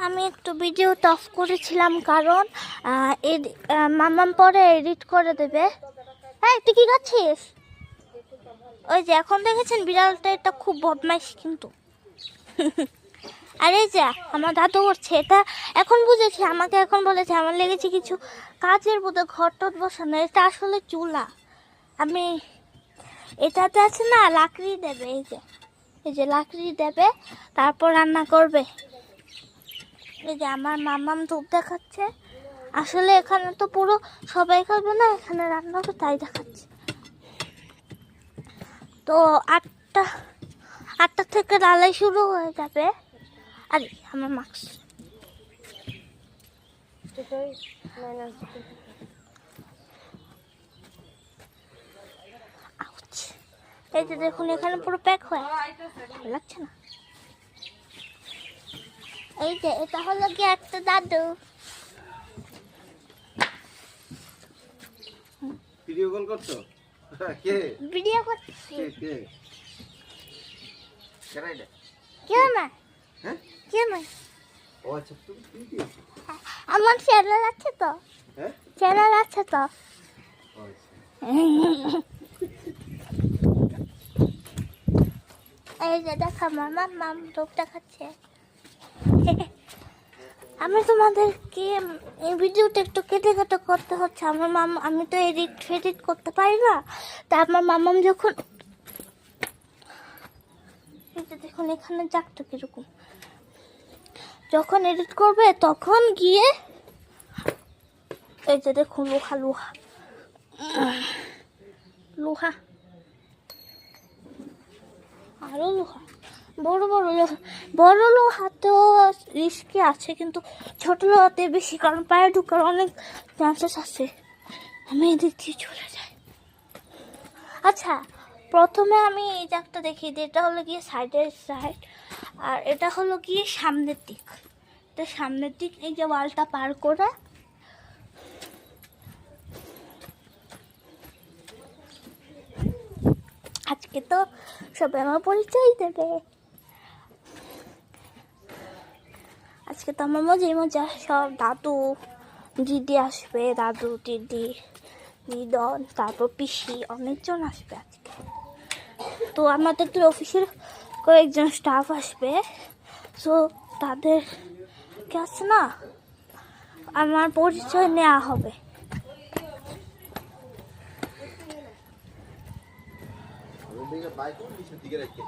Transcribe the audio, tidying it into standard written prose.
আমি একটু ভিডিওটা অফ করেছিলাম কারণ মামাম পরে এডিট করে দেবে। হ্যাঁ, তুই কি করছিস? ওই যে এখন দেখেছেন বিড়ালটা, এটা খুব বদমাইশ কিন্তু। আর এই যে আমার দাদু করছে এটা, এখন বুঝেছি। আমাকে এখন বলেছে, আমার লেগেছে কিছু কাজের মধ্যে ঘর টট বসানো, এটা আসলে চুলা। আমি এটাতে আছে না, লাকড়ি দেবে, এই যে লাকড়ি দেবে, তারপর রান্না করবে। এই যে আমার মামাম ধূপ দেখাচ্ছে। আসলে এখানে তো পুরো সবাই খাবে না, এখানে রান্না হবে তাই দেখাচ্ছে। তো আটটা থেকে ডালাই শুরু হয়ে যাবে। আরে আমার মাস্ক, এই যে দেখুন এখানে পুরো প্যাক হয়ে লাগছে না। এই যে এটা হলো কি একটা দাদু। ভিডিও কল করছো? কে ভিডিও করছি? কে কেন এটা? কেউ না, হ্যাঁ কেউ না। ও আচ্ছা, তুমি ভিডিও। আমার চ্যানেল আছে তো। হ্যাঁ, চ্যানেল আছে তো। ও আচ্ছা। এই যে দেখা মামা মাম ধূপ দেখাচ্ছে। আমি তোমাদেরকে এই ভিডিওটা একটু কেটে কেটে করতে হচ্ছে। আমার মামা, আমি তো এডিট করতে পারি না। তা আমার মামাম যখন, দেখুন এখানে জাগটা কিরকম, যখন এডিট করবে তখন গিয়ে এই যে দেখুন লোহা লোহা লোহা, আরো লোহা, বড় লোহা তো রিস্কি আছে, কিন্তু ছোট লোহাতে বেশি, কারণ পায়ে ঢুকার অনেক চান্সেস আছে। আমি এদিক দিয়ে চলে যাই। আচ্ছা, প্রথমে আমি এই জায়গাটা দেখিয়ে দিই। এটা হলো গিয়ে সাইডের সাইড, আর এটা হলো গিয়ে সামনের দিক। এটা সামনের দিক, এই যে ওয়ালটা পার করে আজকে তো সবাই আমার পরিচয় দেবে। আজকে তো আমার মজা সব দাদু দিদি আসবে, দাদু দিদি দিদন, তারপর পিসি, অনেকজন আসবে আজকে। তো আমাদের তো অফিসের কয়েকজন স্টাফ আসবে, সো তাদের কাছে না আমার পরিচয় নেওয়া হবে। বাইক দিকে রাখতে